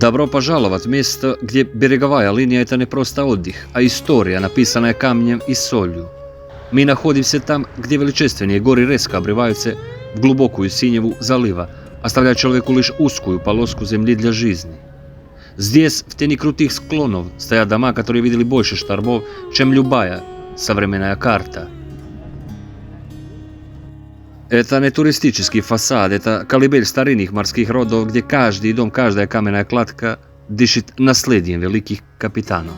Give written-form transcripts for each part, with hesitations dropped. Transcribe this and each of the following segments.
Добро пожаловать в место, где береговая линия – это не просто отдых, а история, написанная камнем и солью. Мы находимся там, где величественные горы резко обрываются в глубокую синеву залива, оставляя человеку лишь узкую полоску земли для жизни. Здесь, в тени крутых склонов, стоят дома, которые видели больше штормов, чем любая современная карта. Это не туристический фасад, это колыбель старинных морских родов, где каждый дом, каждая каменная кладка дышит наследием великих капитанов.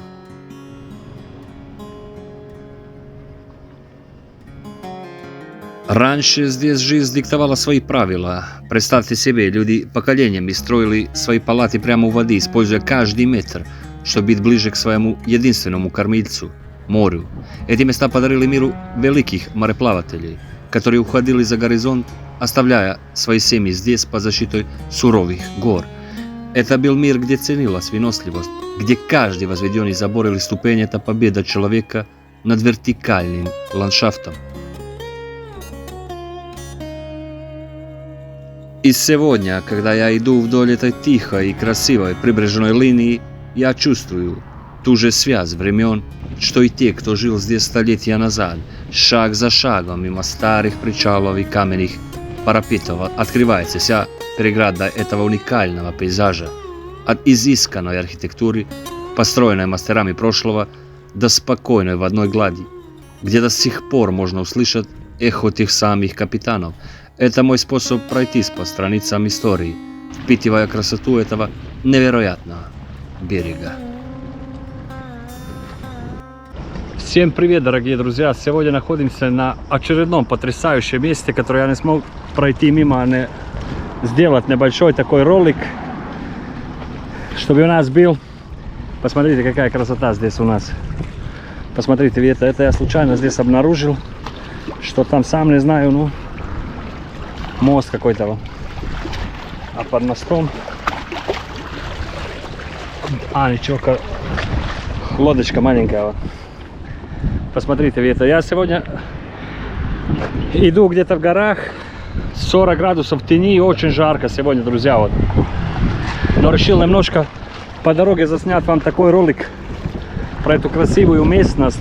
Раньше здесь жизнь диктовала свои правила. Представьте себе, люди поколениями строили свои палаты прямо у воды, используя каждый метр, чтобы быть ближе к своему единственному кормильцу – морю. Эти места подарили миру великих мореплавателей, которые уходили за горизонт, оставляя свои семьи здесь под защитой суровых гор. Это был мир, где ценилась выносливость, где каждый возведенный забор или ступень – это победа человека над вертикальным ландшафтом. И сегодня, когда я иду вдоль этой тихой и красивой прибрежной линии, я чувствую ту же связь времен, что и те, кто жил здесь столетия назад. Шаг за шагом мимо старых причалов и каменных парапетов открывается вся преграда этого уникального пейзажа. От изысканной архитектуры, построенной мастерами прошлого, до спокойной водной глади, где до сих пор можно услышать эхо тех самых капитанов. Это мой способ пройтись по страницам истории, впитывая красоту этого невероятного берега. Всем привет, дорогие друзья! Сегодня находимся на очередном потрясающем месте, которое я не смог пройти мимо, а не сделать небольшой такой ролик, чтобы у нас был. Посмотрите, какая красота здесь у нас. Посмотрите, это я случайно здесь обнаружил, что там сам не знаю, ну, мост какой-то, а под мостом, ничего, лодочка маленькая. Посмотрите, это я сегодня иду где-то в горах, 40 градусов в тени, очень жарко сегодня, друзья, вот. Но решил немножко по дороге заснять вам такой ролик про эту красивую местность,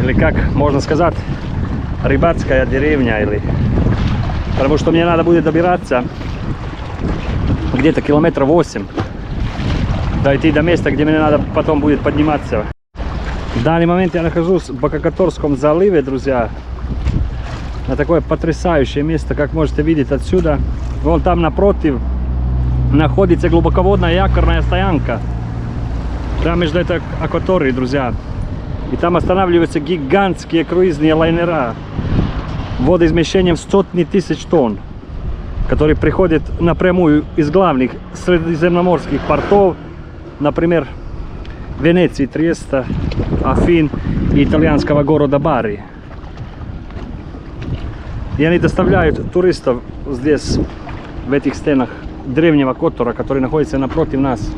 или как можно сказать, рыбацкая деревня, или... Потому что мне надо будет добираться где-то километров 8, дойти до места, где мне надо потом будет подниматься. В данный момент я нахожусь в Бококаторском заливе, друзья. На такое потрясающее место, как можете видеть отсюда. Вон там напротив находится глубоководная якорная стоянка. Прямо между этой акваторией, друзья. И там останавливаются гигантские круизные лайнера водоизмещением в сотни тысяч тонн, которые приходят напрямую из главных средиземноморских портов, например, Венеции, Триеста, Афин и итальянского города Бари. И они доставляют туристов здесь, в этих стенах древнего Котора, который находится напротив нас.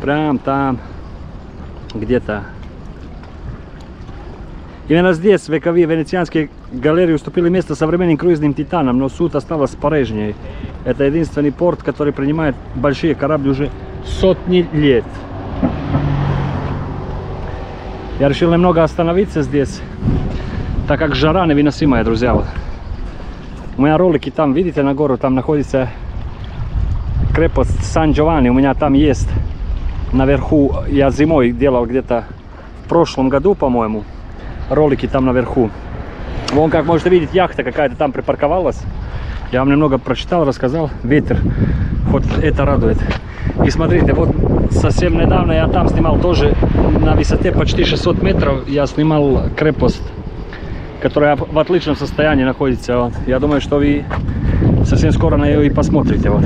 Прям там, где-то. Именно здесь вековые венецианские галереи уступили место современным круизным титанам, но суть осталась прежней. Это единственный порт, который принимает большие корабли уже сотни лет. Я решил немного остановиться здесь, так как жара невыносимая, друзья. Вот. У меня ролики там, видите, на гору, там находится крепость Сан-Джованни. У меня там есть наверху, я зимой делал где-то в прошлом году, по-моему, ролики там наверху. Вон, как можете видеть, яхта какая-то там припарковалась. Я вам немного прочитал, рассказал. Ветер, вот это радует. И смотрите, вот совсем недавно я там снимал тоже на высоте почти 600 метров. Я снимал крепость, которая в отличном состоянии находится. Вот. Я думаю, что вы совсем скоро на нее и посмотрите. Вот.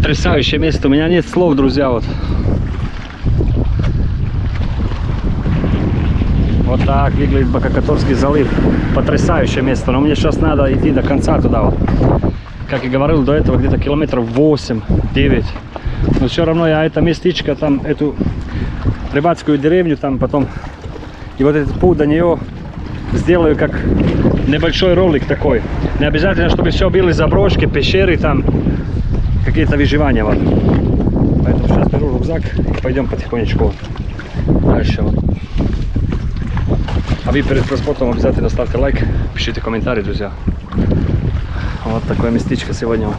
Потрясающее место, у меня нет слов, друзья, вот. Вот так выглядит Бококоторский залив. Потрясающее место, но мне сейчас надо идти до конца туда вот. Как и говорил до этого, где-то километров 8-9. Но все равно я это местечко, там, эту рыбацкую деревню, там потом, и вот этот путь до нее сделаю как небольшой ролик такой. Не обязательно, чтобы все были заброшки, пещеры, там, какие-то выживания. Вот. Поэтому сейчас беру рюкзак и пойдем потихонечку дальше. Вот. А вы перед просмотром обязательно ставьте лайк, пишите комментарии, друзья. Вот такое местечко сегодня.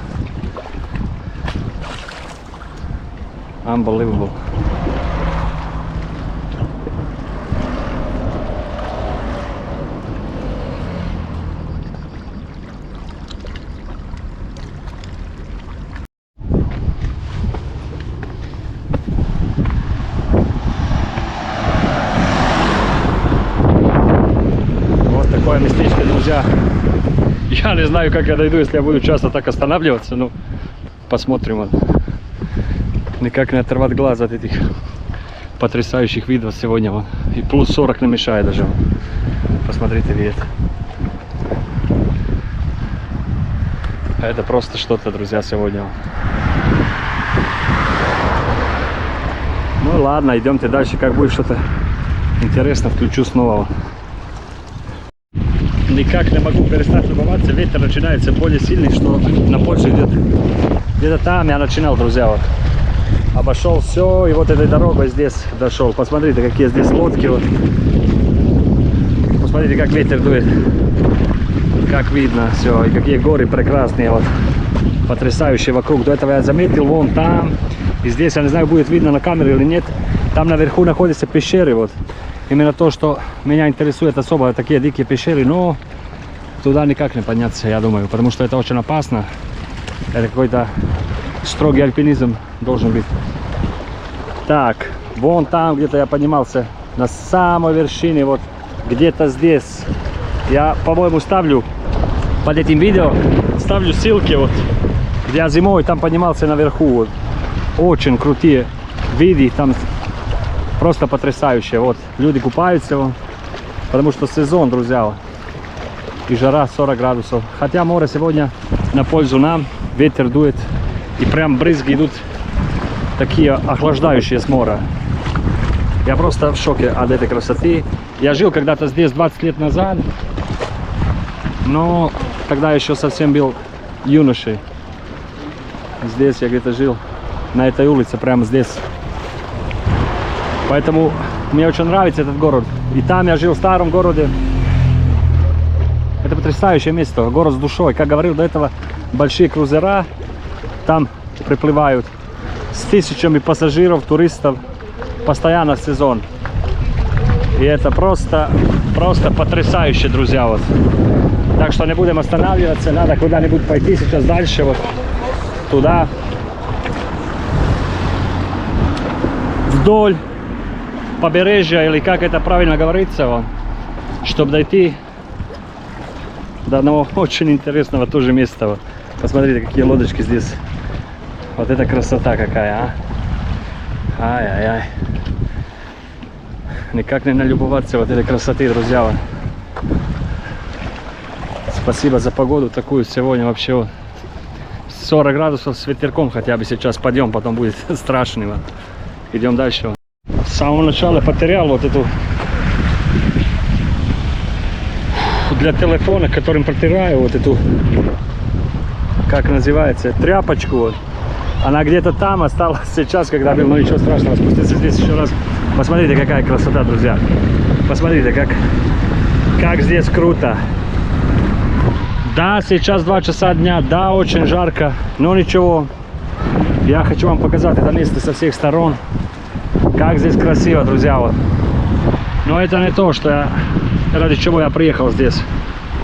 Unbelievable. Вот такое местечко, друзья. Я не знаю, как я дойду, если я буду часто так останавливаться, но посмотрим. Вот. Никак не оторвать глаз от этих потрясающих видов сегодня. Вот. И плюс 40 не мешает даже. Вот. Посмотрите вид. Это просто что-то, друзья, сегодня. Ну ладно, идемте дальше. Как будет что-то интересно, включу снова. Никак не могу перестать любоваться. Ветер начинается более сильный, что на Польше где-то там я начинал, друзья. Вот. Обошел все и вот этой дорогой здесь дошел. Посмотрите, какие здесь лодки. Вот. Посмотрите, как ветер дует. Как видно все. И какие горы прекрасные. Вот. Потрясающие вокруг. До этого я заметил вон там. И здесь, я не знаю, будет видно на камере или нет. Там наверху находятся пещеры. Вот. Именно то, что меня интересует особо, такие дикие пещеры, но туда никак не подняться, я думаю, потому что это очень опасно. Это какой-то строгий альпинизм должен быть. Так, вон там где-то я поднимался, на самой вершине, вот где-то здесь. Я, по-моему, ставлю под этим видео, ставлю ссылки, вот, где я зимой там поднимался наверху. Вот. Очень крутые виды, там просто потрясающие. Вот, люди купаются, вот, потому что сезон, друзья, и жара 40 градусов. Хотя море сегодня на пользу нам, ветер дует, и прям брызги идут такие охлаждающие с моря. Я просто в шоке от этой красоты. Я жил когда-то здесь 20 лет назад, но тогда еще совсем был юношей. Здесь я где-то жил, на этой улице, прямо здесь. Поэтому мне очень нравится этот город. И там я жил в старом городе. Это потрясающее место, город с душой. Как говорил до этого, большие крузера там приплывают с тысячами пассажиров, туристов, постоянно в сезон. И это просто потрясающе, друзья. Вот. Так что не будем останавливаться, надо куда-нибудь пойти сейчас дальше, вот туда, вдоль побережья, или как это правильно говорится, вот, чтобы дойти до одного очень интересного тоже места. Вот. Посмотрите, какие лодочки здесь. Вот это красота какая, а! Ай-яй-яй. Никак не налюбоваться вот этой красоты, друзья. Вот. Спасибо за погоду такую сегодня вообще. Вот. 40 градусов с ветерком хотя бы сейчас подъем, потом будет страшный. Вот. Идем дальше. Вот. С самого начала потерял вот эту для телефона, которым протираю вот эту, как называется, тряпочку. Вот. Она где-то там осталась сейчас, когда был, но ничего страшного, спуститься здесь еще раз. Посмотрите, какая красота, друзья. Посмотрите, как здесь круто. Да, сейчас 2 часа дня, да, очень жарко, но ничего. Я хочу вам показать это место со всех сторон. Как здесь красиво, друзья. Вот. Но это не то, что ради чего я приехал здесь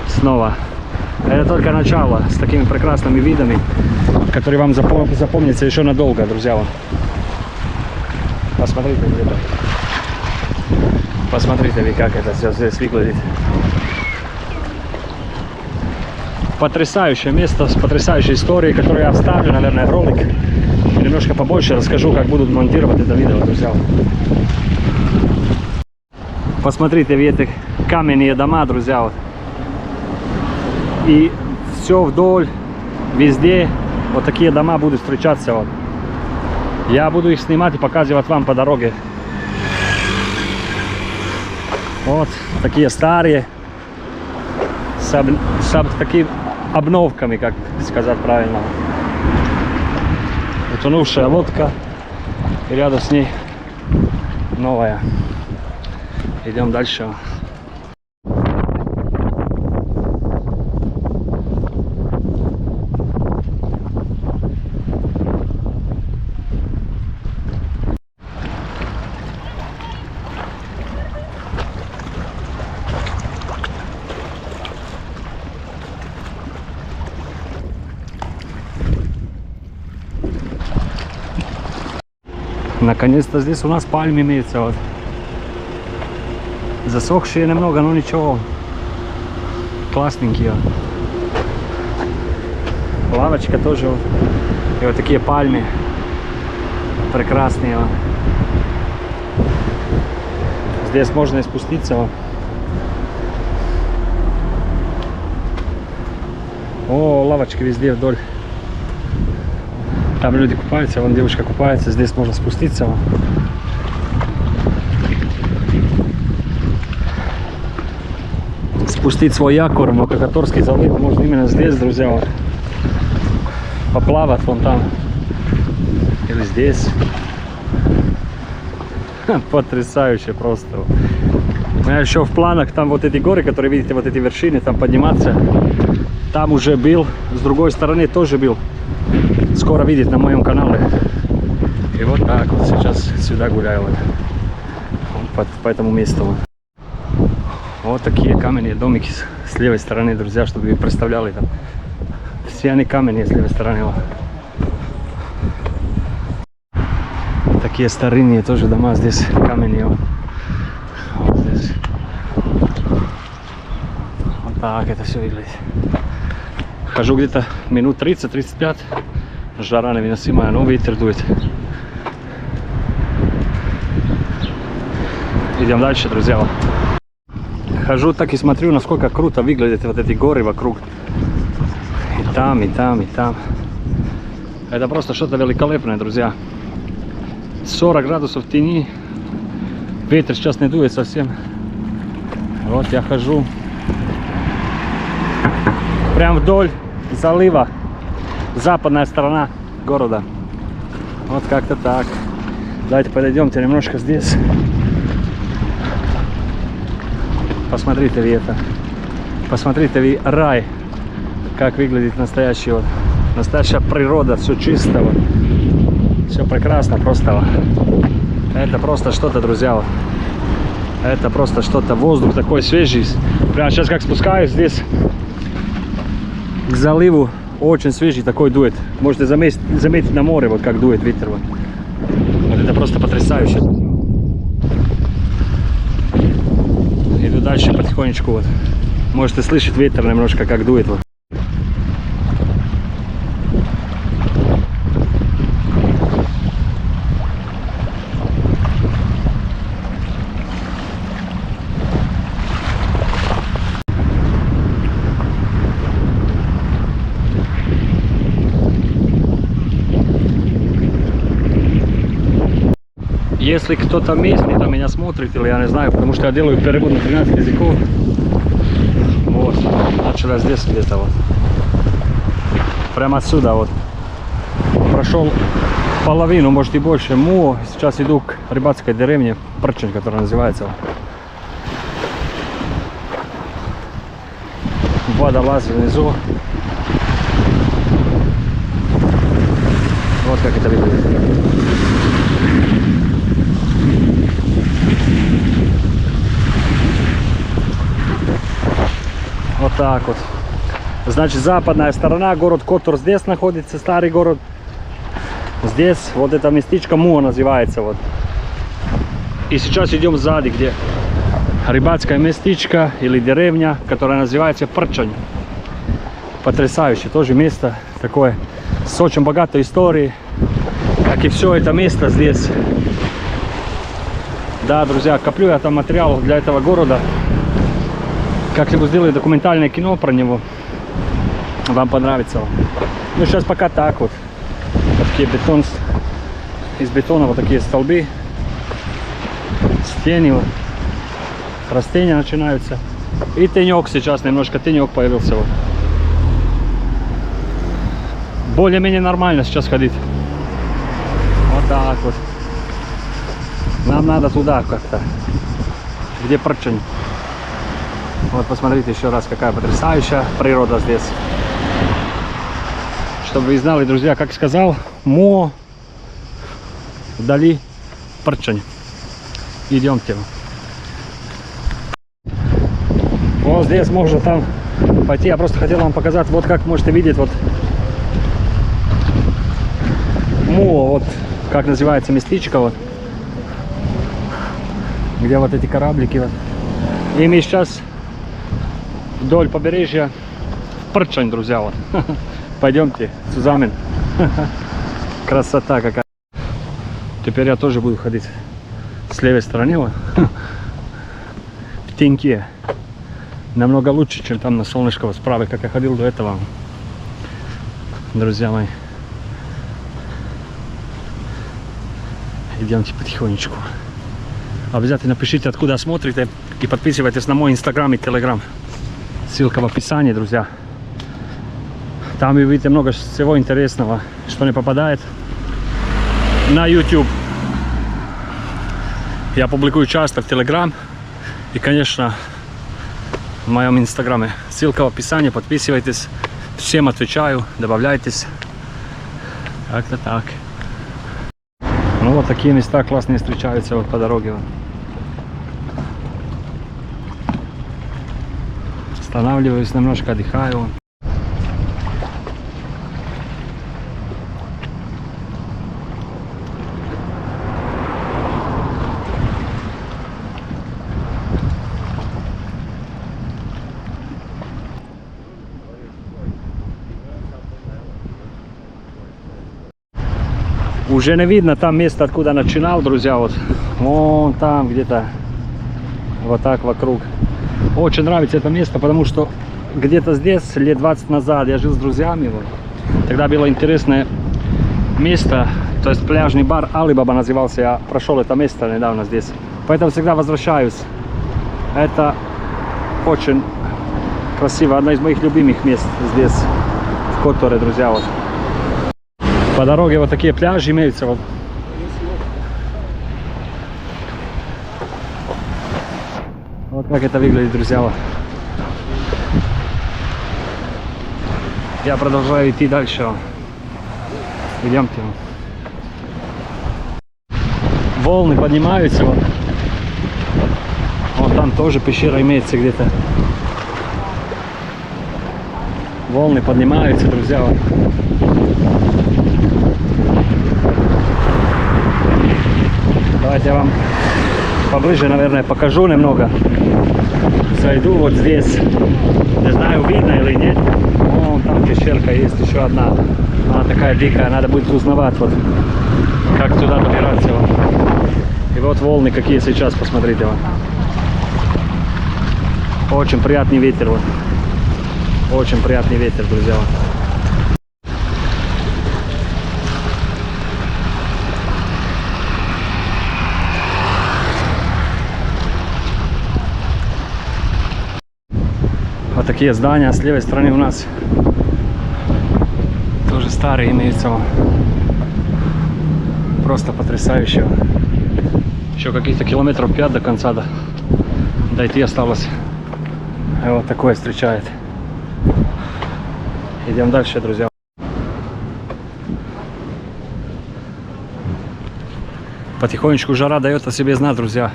снова. Это только начало с такими прекрасными видами, которые вам запомнятся еще надолго, друзья. Вот. Посмотрите где-то. Посмотрите, как это все здесь выглядит. Потрясающее место с потрясающей историей, которую я вставлю, наверное, в ролик. И немножко побольше расскажу, как будут монтировать это видео, друзья. Посмотрите, эти каменные дома, друзья. Вот. И все вдоль, везде вот такие дома будут встречаться. Вот. Я буду их снимать и показывать вам по дороге. Вот такие старые, с такими обновками, как сказать правильно. Утонувшая лодка, и рядом с ней новая. Идем дальше. Наконец-то здесь у нас пальмы имеется. Вот. Засохшие немного, но ничего. Классненькие. Лавочка тоже. Вот. И вот такие пальмы. Прекрасные. Вот. Здесь можно и спуститься. Вот. О, лавочки везде вдоль. Там люди купаются, вон девушка купается, здесь можно спуститься. Спустить свой якорь в Кокаторский залив можно именно здесь, друзья. Поплавать вон там. Или здесь. Потрясающе просто. У меня еще в планах там вот эти горы, которые видите, вот эти вершины, там подниматься. Там уже был, с другой стороны тоже был. Скоро видеть на моем канале. И вот так вот сейчас сюда гуляю. Вот по этому месту. Вот такие каменные домики с левой стороны, друзья, чтобы вы представляли там. Все они каменные с левой стороны. Такие старинные тоже дома здесь каменные. Вот здесь. Вот так это все выглядит. Хожу где-то минут 30-35. Жара невыносимая, но ветер дует. Идем дальше, друзья. Хожу так и смотрю, насколько круто выглядят вот эти горы вокруг. И там, и там, и там. Это просто что-то великолепное, друзья. 40 градусов тени. Ветер сейчас не дует совсем. Вот я хожу. Прям вдоль залива. Западная сторона города. Вот как-то так. Давайте подойдемте немножко здесь. Посмотрите вы это. Посмотрите вы рай. Как выглядит настоящий вот. Настоящая природа. Все чисто. Вот. Все прекрасно просто. Вот. Это просто что-то, друзья. Вот. Это просто что-то. Воздух такой свежий. Прямо сейчас как спускаюсь здесь к заливу. Очень свежий такой дует. Можете заметить на море, вот как дует ветер. Вот. Вот это просто потрясающе. Иду дальше потихонечку. Вот. Можете слышать ветер немножко как дует. Вот. Если кто-то местный там меня смотрит, или я не знаю, потому что я делаю перевод на 13 языков. Вот, начал я здесь где-то вот. Прямо отсюда вот. Прошел половину, может и больше МУО. Сейчас иду к рыбацкой деревне Прчень, которая называется. Водолаз внизу. Вот как это выглядит. Вот так вот. Значит, западная сторона, город Котор здесь находится, старый город. Здесь вот это местечко МУО называется. Вот. И сейчас идем сзади, где рыбацкое местечко или деревня, которая называется Прчень. Потрясающе. Тоже место такое с очень богатой историей. как и все это место здесь. Да, друзья, коплю я там материалов для этого города. Как-нибудь сделаю документальное кино про него. Вам понравится. Ну, сейчас пока так вот. Вот такие бетон, из бетона вот такие столбы. Стены, вот. Растения начинаются. И тенек сейчас, немножко тенек появился. Вот. Более-менее нормально сейчас ходить. Вот так вот. Нам надо туда как-то, где Прчень. Вот посмотрите еще раз, какая потрясающая природа здесь. Чтобы вы знали, друзья, как сказал, вдали Прчень. Идемте. Вот здесь можно там пойти. Я просто хотел вам показать, вот как можете видеть, вот вот как называется местечко, вот, где вот эти кораблики. Вот. И мы сейчас вдоль побережья Прчень, друзья. Вот. Пойдемте, Сузамен. Красота какая. Теперь я тоже буду ходить с левой стороны. Вот. В теньке. Намного лучше, чем там на солнышко вот справа, как я ходил до этого. Друзья мои. Идемте потихонечку. Обязательно пишите, откуда смотрите, и подписывайтесь на мой инстаграм и телеграм. Ссылка в описании, друзья. Там вы видите много всего интересного, что не попадает на YouTube. Я публикую часто в телеграм и, конечно, в моем инстаграме. Ссылка в описании, подписывайтесь. Всем отвечаю, добавляйтесь. Как-то так. Ну вот такие места классные встречаются вот по дороге. Вот. Останавливаюсь, немножко отдыхаю. Уже не видно там место, откуда начинал, друзья, вот. Вон там где-то, вот так вокруг. Очень нравится это место, потому что где-то здесь, лет 20 назад, я жил с друзьями, вот. Тогда было интересное место, то есть пляжный бар Алибаба назывался, я прошел это место недавно здесь. Поэтому всегда возвращаюсь. Это очень красиво, одно из моих любимых мест здесь, в Которе, друзья, вот. По дороге вот такие пляжи имеются. Вот. Вот как это выглядит, друзья. Вот. Я продолжаю идти дальше. Идемте. Волны поднимаются. Вот. Вот там тоже пещера имеется где-то. Волны поднимаются, друзья. Вот. Давайте я вам поближе, наверное, покажу немного. Зайду вот здесь. Не знаю, видно или нет. Вон там пещерка есть еще одна. Она такая дикая, надо будет узнавать, вот, как туда добираться. Вот. И вот волны какие сейчас, посмотрите. Вот. Очень приятный ветер. Вот. Очень приятный ветер, друзья. Вот такие здания с левой стороны у нас тоже старые имеются. Просто потрясающе. Еще каких-то километров 5 до конца дойти осталось. И вот такое встречает. Идем дальше, друзья. Потихонечку жара дает о себе знать, друзья.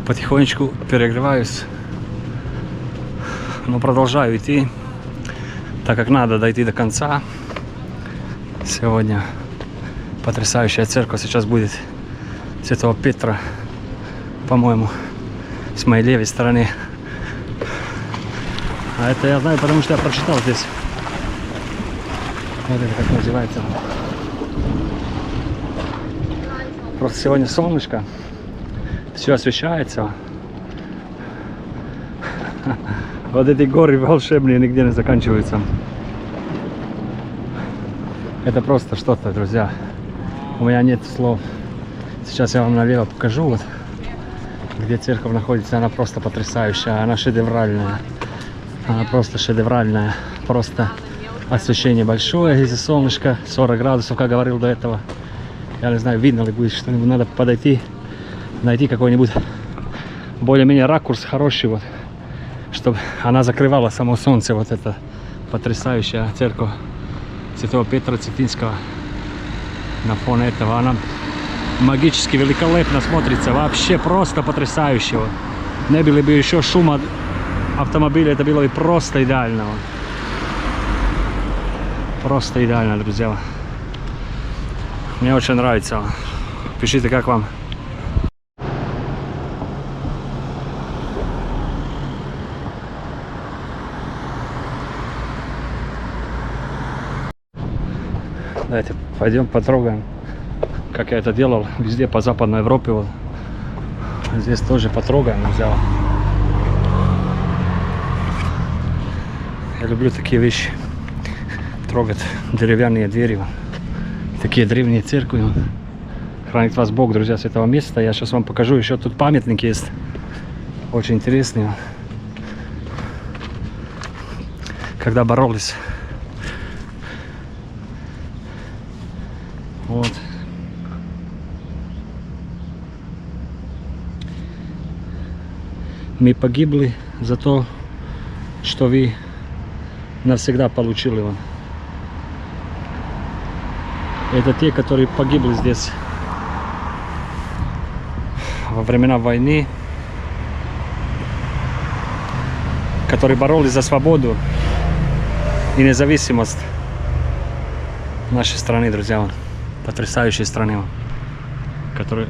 Потихонечку перегреваюсь. Но продолжаю идти, так как надо дойти до конца. Сегодня потрясающая церковь сейчас будет Святого Петра, по-моему, с моей левой стороны. А это я знаю, потому что я прочитал здесь. Вот это как называется. Просто сегодня солнышко, все освещается. Вот эти горы волшебные нигде не заканчиваются. Это просто что-то, друзья. У меня нет слов. Сейчас я вам налево покажу, вот, где церковь находится. Она просто потрясающая, она шедевральная. Она просто шедевральная. Просто освещение большое, из-за солнышка, 40 градусов, как говорил до этого. Я не знаю, видно ли будет что-нибудь. Надо подойти, найти какой-нибудь более-менее ракурс хороший, вот, чтобы она закрывала само солнце. Вот это потрясающая церковь Святого Петра Цетинского. На фоне этого она магически великолепно смотрится. Вообще просто потрясающе. Не было бы еще шума автомобиля, это было бы просто идеально. Просто идеально, друзья. Мне очень нравится. Пишите, как вам. Давайте пойдем потрогаем, как я это делал везде по Западной Европе. Вот. Здесь тоже потрогаем, друзья. Я люблю такие вещи. Трогать деревянные двери. Такие древние церкви. Хранит вас Бог, друзья, с этого места. Я сейчас вам покажу. Еще тут памятник есть. Очень интересный. Когда боролись. Вот. Мы погибли за то, что вы навсегда получили его. Это те, которые погибли здесь во времена войны, которые боролись за свободу и независимость нашей страны, друзья. Потрясающей страны, которую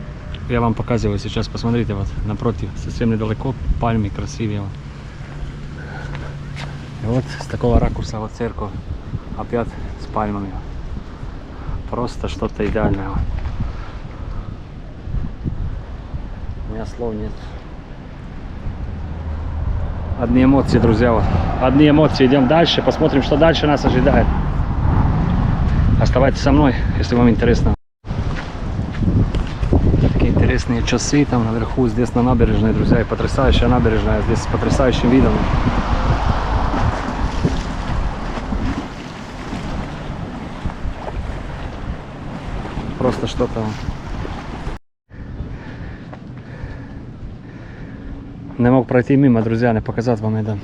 я вам показываю сейчас. Посмотрите, вот напротив, совсем недалеко, пальмы красивые. И вот с такого ракурса вот церковь, опять с пальмами. Просто что-то идеальное. У меня слов нет. Одни эмоции, друзья. Вот. Одни эмоции. Идем дальше, посмотрим, что дальше нас ожидает. Оставайтесь со мной, если вам интересно. Такие интересные часы там наверху, здесь на набережной, друзья. И потрясающая набережная, здесь с потрясающим видом. Просто что-то. Не мог пройти мимо, друзья, не показать вам это.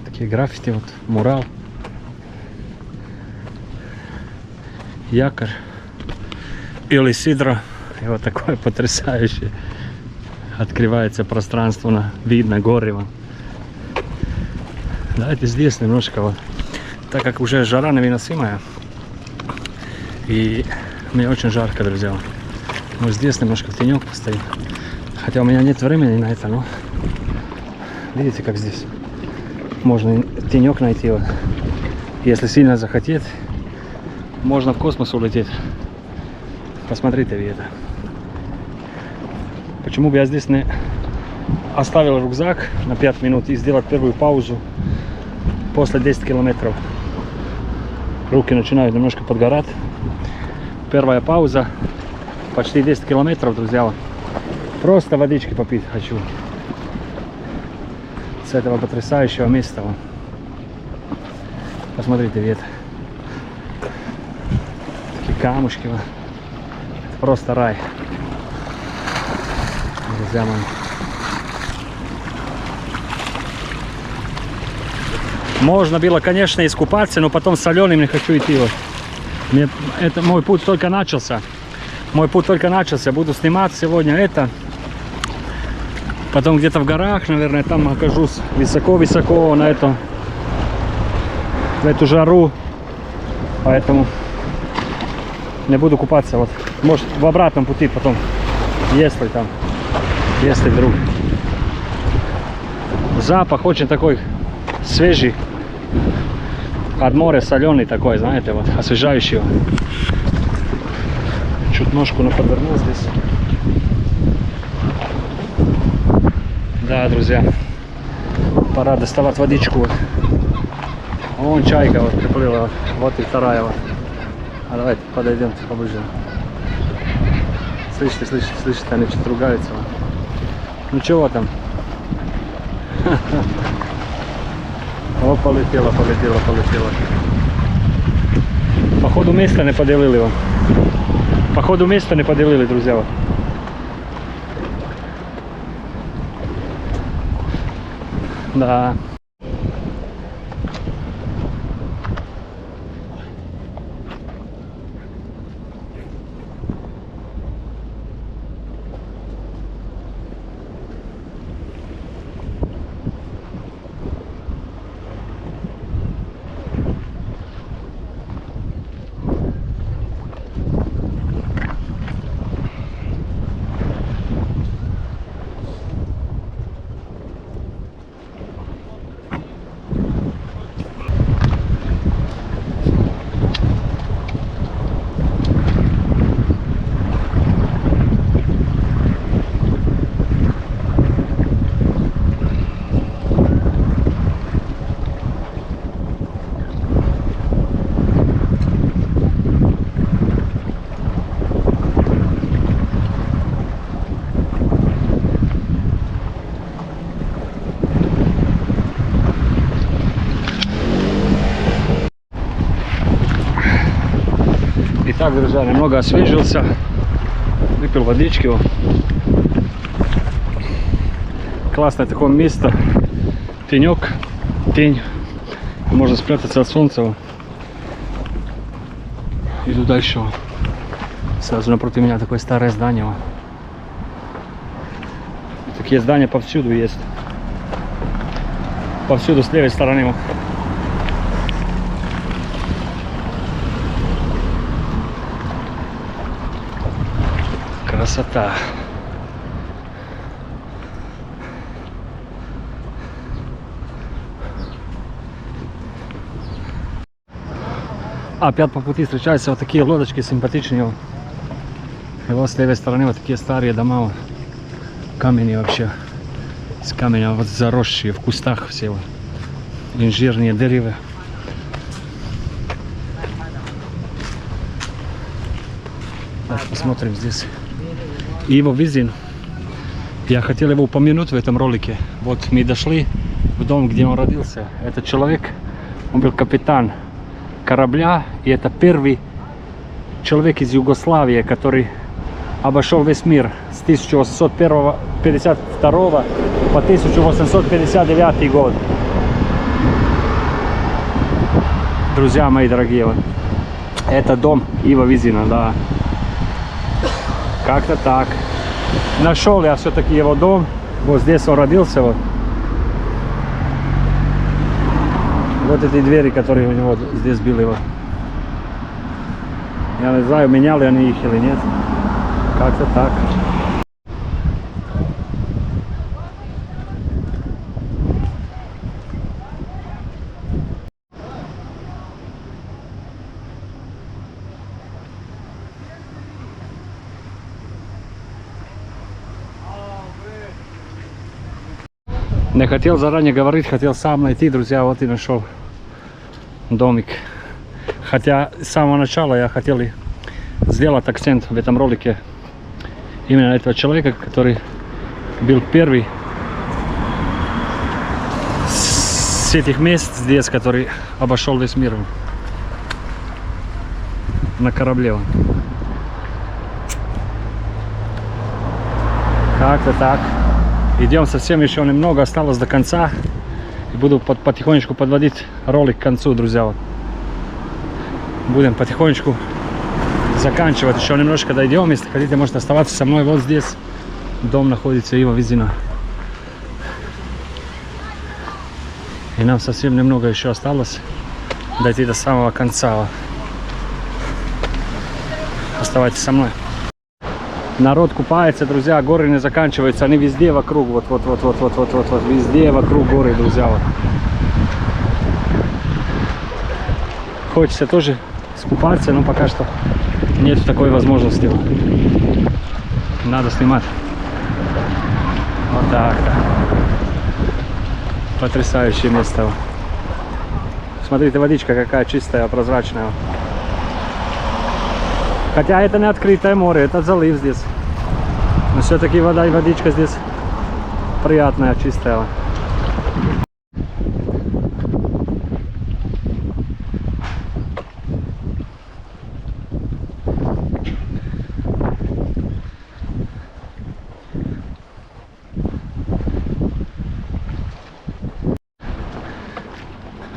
Такие граффити, вот, мурал. Якорь или Сидра. И вот такое потрясающее. Открывается пространство, видно горы. Давайте здесь немножко вот. Так как уже жара невыносимая. И мне очень жарко, друзья. Мы здесь немножко в тенек постоим. Хотя у меня нет времени на это, но видите, как здесь можно тенек найти. Вот. Если сильно захотеть, можно в космос улететь. Посмотрите вы это. Почему бы я здесь не оставил рюкзак на 5 минут и сделать первую паузу после 10 километров. Руки начинают немножко подгорать. Первая пауза. Почти 10 километров, друзья. Просто водички попить хочу. С этого потрясающего места. Посмотрите, вид. Такие камушки. Просто рай. Друзья мои. Можно было, конечно, искупаться, но потом соленым не хочу идти. Вот. Мой путь только начался. Мой путь только начался. Буду снимать сегодня это. Потом где-то в горах, наверное, там окажусь высоко-высоко на эту, в эту жару. Поэтому не буду купаться. Вот. Может, в обратном пути потом, если там, если вдруг. Запах очень такой свежий. От моря соленый такой, знаете, вот, освежающий. Чуть ножку подвернул здесь. Да, друзья, пора доставать водичку. Вон чайка вот приплыла, вот и вторая вот. А давайте подойдем поближе. Слышите, они что-то ругаются. Ну чего там? О, полетела. Походу место не поделили его. Походу место не поделили, друзья. Да. Итак, друзья, немного освежился, выпил водички. Классное такое место, тенек, тень, можно спрятаться от солнца. Иду дальше. Сразу напротив меня такое старое здание. Такие здания повсюду есть. Повсюду с левой стороны. Красота. Опять по пути встречаются вот такие лодочки симпатичные. И вот с левой стороны вот такие старые дома. Камни вообще. С камня вот заросшие в кустах все. Вот. Инжирные деревья. Давайте посмотрим здесь. Иво Визин. Я хотел его упомянуть в этом ролике. Вот мы дошли в дом, где он родился. Этот человек, он был капитан корабля, и это первый человек из Югославии, который обошел весь мир с 1852 по 1859 год. Друзья мои дорогие, вот. Это дом Иво Визина, да. Как-то так. Нашел я все-таки его дом. Вот здесь он родился. Вот. Вот эти двери, которые у него здесь были. Вот. Я не знаю, меняли они их или нет. Как-то так. Не хотел заранее говорить, хотел сам найти, друзья, вот и нашел домик. Хотя с самого начала я хотел и сделать акцент в этом ролике именно на этого человека, который был первый с этих мест здесь, который обошел весь мир на корабле. Как-то так. Идем совсем еще немного, осталось до конца. И буду потихонечку подводить ролик к концу, друзья. Вот. Будем потихонечку заканчивать. Еще немножко дойдем. Если хотите, можете оставаться со мной. Вот здесь дом находится Иво Визина. И нам совсем немного еще осталось дойти до самого конца. Оставайтесь со мной. Народ купается, друзья, горы не заканчиваются, они везде вокруг, вот, везде вокруг горы, друзья. Вот. Хочется тоже скупаться, но пока что нет такой возможности. Надо снимать. Вот так-то. Потрясающее место. Смотрите, водичка какая чистая, прозрачная. Хотя это не открытое море, это залив здесь. Но все-таки вода и водичка здесь приятная, чистая.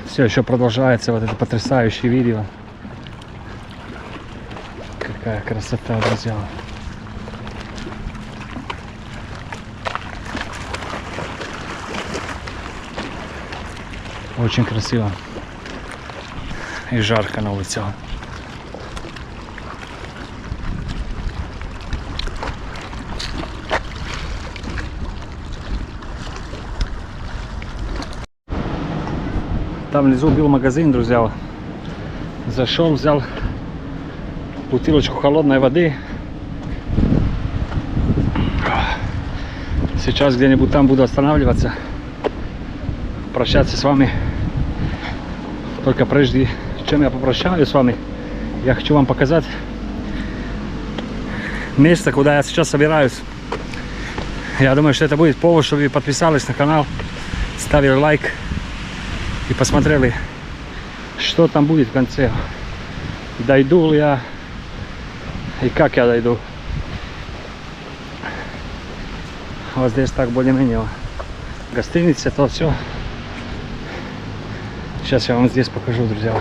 Все еще продолжается вот это потрясающее видео. Какая красота, друзья. Очень красиво. И жарко на улице. Там внизу был магазин, друзья. Зашел, взял бутылочку холодной воды. Сейчас где-нибудь там буду останавливаться. Прощаться с вами. Только прежде чем я попрощаюсь с вами, я хочу вам показать место, куда я сейчас собираюсь. Я думаю, что это будет повод, чтобы вы подписались на канал, ставили лайк и посмотрели, что там будет в конце. Дойду ли я и как я дойду. Вот здесь так более-менее. Гостиница, то все. Сейчас я вам здесь покажу, друзья.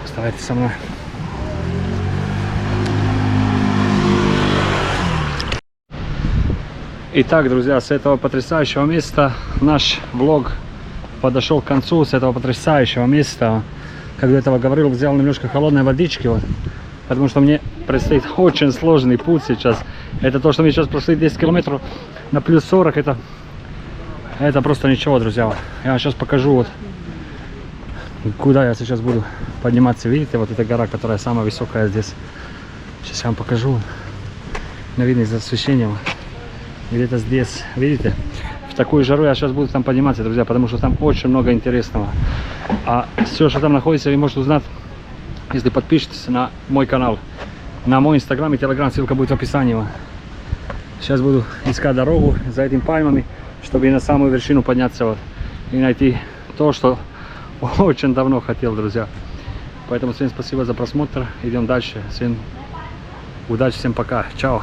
Оставайтесь со мной. Итак, друзья, с этого потрясающего места наш влог подошел к концу. С этого потрясающего места, как до этого говорил, взял немножко холодной водички, вот, потому что мне предстоит очень сложный путь сейчас. Это то, что мы сейчас прошли 10 километров на плюс 40, это просто ничего, друзья. Я вам сейчас покажу, вот, куда я сейчас буду подниматься. Видите, вот эта гора, которая самая высокая здесь. Сейчас я вам покажу. На видно из освещения. Где-то здесь, видите? В такую жару я сейчас буду там подниматься, друзья, потому что там очень много интересного. А все, что там находится, вы можете узнать, если подпишетесь на мой канал, на мой инстаграм и телеграм, ссылка будет в описании. Сейчас буду искать дорогу за этими пальмами, чтобы на самую вершину подняться, вот, и найти то, что очень давно хотел, друзья. Поэтому всем спасибо за просмотр. Идем дальше. Всем удачи, всем пока. Чао.